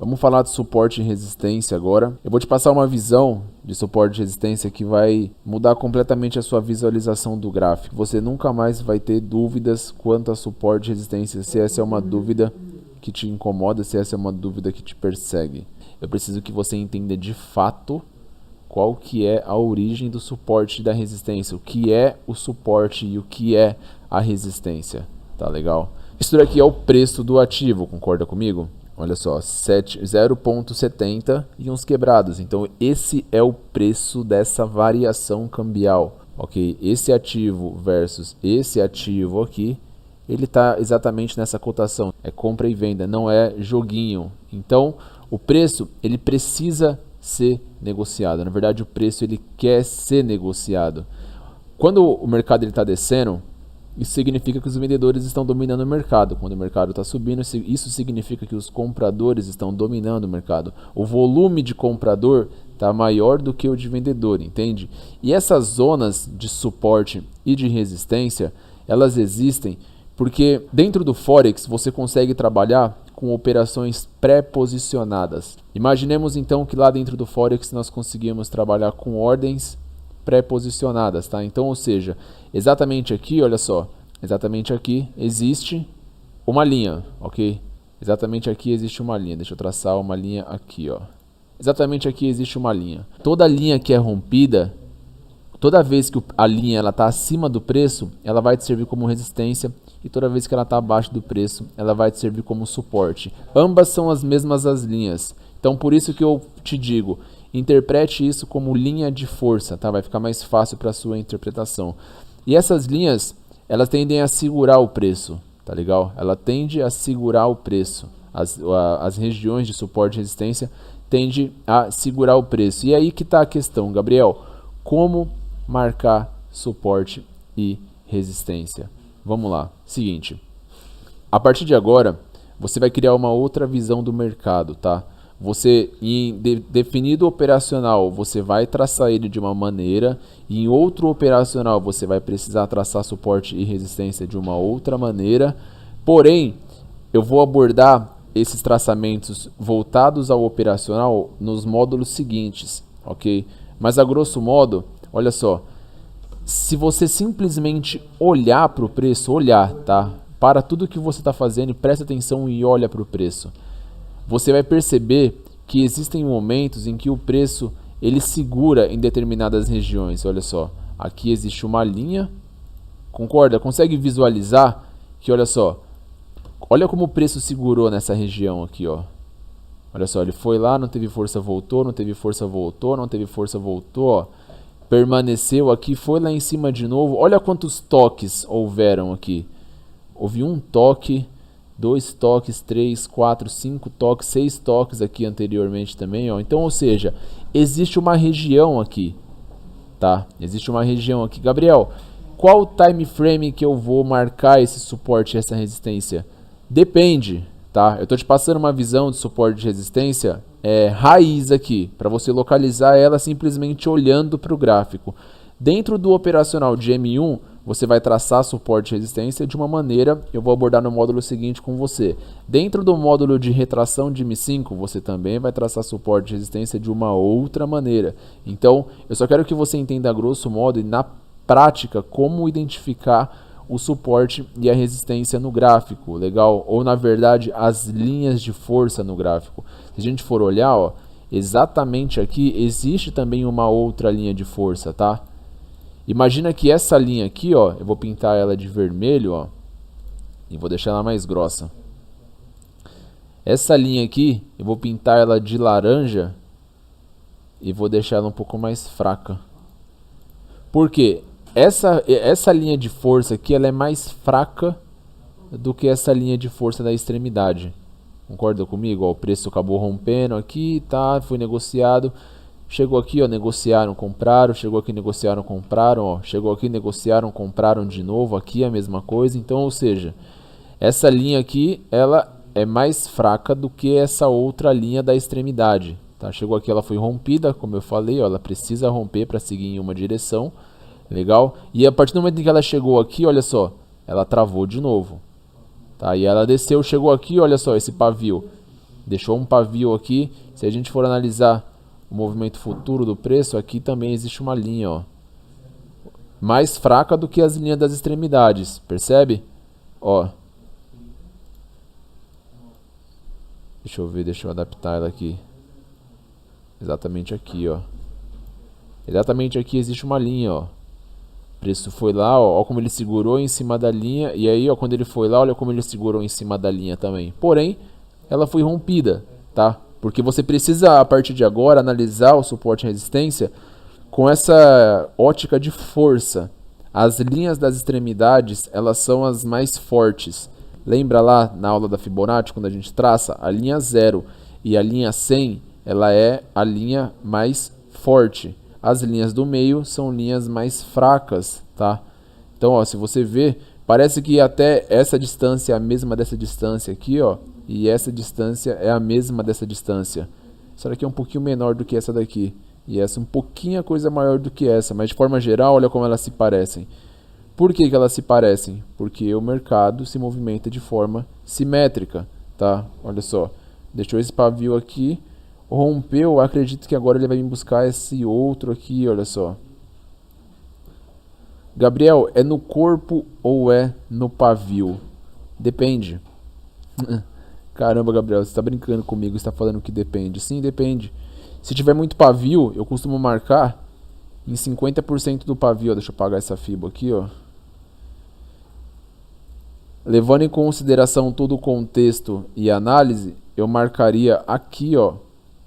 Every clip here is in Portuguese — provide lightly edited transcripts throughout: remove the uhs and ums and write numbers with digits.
Vamos falar de suporte e resistência agora. Eu vou te passar uma visão de suporte e resistência que vai mudar completamente a sua visualização do gráfico. Você nunca mais vai ter dúvidas quanto a suporte e resistência, se essa é uma dúvida que te incomoda, se essa é uma dúvida que te persegue. Eu preciso que você entenda de fato qual que é a origem do suporte e da resistência, o que é o suporte e o que é a resistência, tá legal? Isso daqui é o preço do ativo, concorda comigo? Olha só, 0,70 e uns quebrados. Então esse é o preço dessa variação cambial, ok? Esse ativo versus esse ativo aqui, ele está exatamente nessa cotação. É compra e venda, não é joguinho. Então o preço ele precisa ser negociado. Na verdade o preço ele quer ser negociado. Quando o mercado está descendo, isso significa que os vendedores estão dominando o mercado. Quando o mercado está subindo, isso significa que os compradores estão dominando o mercado. O volume de comprador está maior do que o de vendedor, entende? E essas zonas de suporte e de resistência, elas existem porque dentro do Forex você consegue trabalhar com operações pré-posicionadas. Imaginemos então que lá dentro do Forex nós conseguimos trabalhar com ordens pré-posicionadas, tá? Então, ou seja, exatamente aqui, olha só, exatamente aqui existe uma linha, ok? Exatamente aqui existe uma linha, deixa eu traçar uma linha aqui, ó. Exatamente aqui existe uma linha. Toda linha que é rompida, toda vez que a linha está acima do preço, ela vai te servir como resistência, e toda vez que ela está abaixo do preço, ela vai te servir como suporte. Ambas são as mesmas as linhas. Então, por isso que eu te digo, interprete isso como linha de força, tá? Vai ficar mais fácil para a sua interpretação. E essas linhas, elas tendem a segurar o preço, tá legal? Ela tende a segurar o preço. As regiões de suporte e resistência tendem a segurar o preço. E aí que está a questão, Gabriel. Como marcar suporte e resistência? Vamos lá. Seguinte. A partir de agora, você vai criar uma outra visão do mercado, tá? Você, definido operacional, você vai traçar ele de uma maneira, e em outro operacional você vai precisar traçar suporte e resistência de uma outra maneira. Porém, eu vou abordar esses traçamentos voltados ao operacional nos módulos seguintes, ok? Mas a grosso modo, olha só, se você simplesmente olhar para o preço, tá? Para tudo que você está fazendo, presta atenção e olha para o preço. Você vai perceber que existem momentos em que o preço ele segura em determinadas regiões. Olha só, aqui existe uma linha, concorda? Consegue visualizar que, olha só, olha como o preço segurou nessa região aqui, ó. Olha só, ele foi lá, não teve força, voltou, não teve força, voltou, não teve força, voltou, ó. Permaneceu aqui, foi lá em cima de novo. Olha quantos toques houveram aqui. Houve um toque, 2 toques, 3, 4, 5 toques, 6 toques aqui anteriormente também, ó. Então, ou seja, existe uma região aqui, tá? Existe uma região aqui. Gabriel, qual o time frame que eu vou marcar esse suporte e essa resistência? Depende, tá? Eu tô te passando uma visão de suporte e resistência raiz aqui, para você localizar ela simplesmente olhando para o gráfico. Dentro do operacional de M1, você vai traçar suporte e resistência de uma maneira, eu vou abordar no módulo seguinte com você. Dentro do módulo de retração de M5, você também vai traçar suporte e resistência de uma outra maneira. Então, eu só quero que você entenda a grosso modo e na prática como identificar o suporte e a resistência no gráfico, legal? Ou na verdade, as linhas de força no gráfico. Se a gente for olhar, ó, exatamente aqui existe também uma outra linha de força, tá? Imagina que essa linha aqui, ó, eu vou pintar ela de vermelho, ó, e vou deixar ela mais grossa. Essa linha aqui, eu vou pintar ela de laranja e vou deixar ela um pouco mais fraca. Por quê? Essa linha de força aqui, ela é mais fraca do que essa linha de força da extremidade. Concorda comigo? Ó, o preço acabou rompendo aqui, tá? Foi negociado. Chegou aqui, ó, negociaram, compraram, chegou aqui, negociaram, compraram, ó, chegou aqui, negociaram, compraram de novo, aqui a mesma coisa. Então, ou seja, essa linha aqui, ela é mais fraca do que essa outra linha da extremidade, tá? Chegou aqui, ela foi rompida, como eu falei, ó, ela precisa romper para seguir em uma direção, legal? E a partir do momento em que ela chegou aqui, olha só, ela travou de novo, tá? E ela desceu, chegou aqui, olha só, esse pavio. Deixou um pavio aqui. Se a gente for analisar o movimento futuro do preço, aqui também existe uma linha, ó, mais fraca do que as linhas das extremidades, percebe? Ó, deixa eu ver, deixa eu adaptar ela aqui. Exatamente aqui, ó. Exatamente aqui existe uma linha, ó. O preço foi lá, ó como ele segurou em cima da linha. E aí, ó, quando ele foi lá, olha como ele segurou em cima da linha também. Porém, ela foi rompida, tá? Porque você precisa, a partir de agora, analisar o suporte e resistência com essa ótica de força. As linhas das extremidades, elas são as mais fortes. Lembra lá na aula da Fibonacci, quando a gente traça a linha 0 e a linha 100, ela é a linha mais forte. As linhas do meio são linhas mais fracas, tá? Então, ó, se você ver, parece que até essa distância é a mesma dessa distância aqui, ó. E essa distância é a mesma dessa distância. Essa daqui é um pouquinho menor do que essa daqui. E essa um pouquinho a coisa maior do que essa. Mas de forma geral, olha como elas se parecem. Por que elas se parecem? Porque o mercado se movimenta de forma simétrica, tá? Olha só. Deixou esse pavio aqui. Rompeu, acredito que agora ele vai vir buscar esse outro aqui, olha só. Gabriel, é no corpo ou é no pavio? Depende. Caramba, Gabriel, você está brincando comigo, você está falando que depende. Sim, depende. Se tiver muito pavio, eu costumo marcar em 50% do pavio. Deixa eu apagar essa fibra aqui, ó. Levando em consideração todo o contexto e análise, eu marcaria aqui, ó,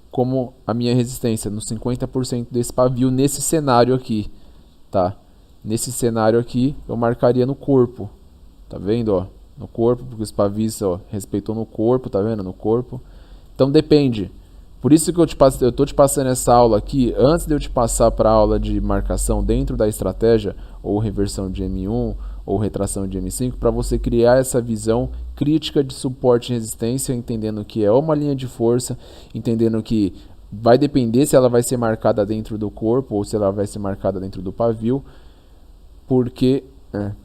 como a minha resistência, nos 50% desse pavio, nesse cenário aqui, tá? Nesse cenário aqui, eu marcaria no corpo, tá vendo, ó? No corpo, porque os pavis, ó, respeitou no corpo, tá vendo? No corpo. Então depende. Por isso que eu tô te passando essa aula aqui, antes de eu te passar para a aula de marcação dentro da estratégia, ou reversão de M1, ou retração de M5, para você criar essa visão crítica de suporte e resistência, entendendo que é uma linha de força, entendendo que vai depender se ela vai ser marcada dentro do corpo ou se ela vai ser marcada dentro do pavio. Por que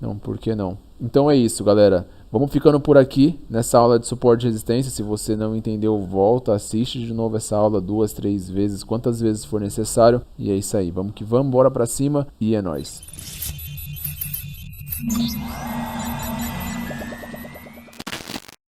não? Então é isso, galera. Vamos ficando por aqui nessa aula de suporte e resistência. Se você não entendeu, volta, assiste de novo essa aula 2, 3 vezes, quantas vezes for necessário. E é isso aí. Vamos que vamos, bora pra cima e é nóis.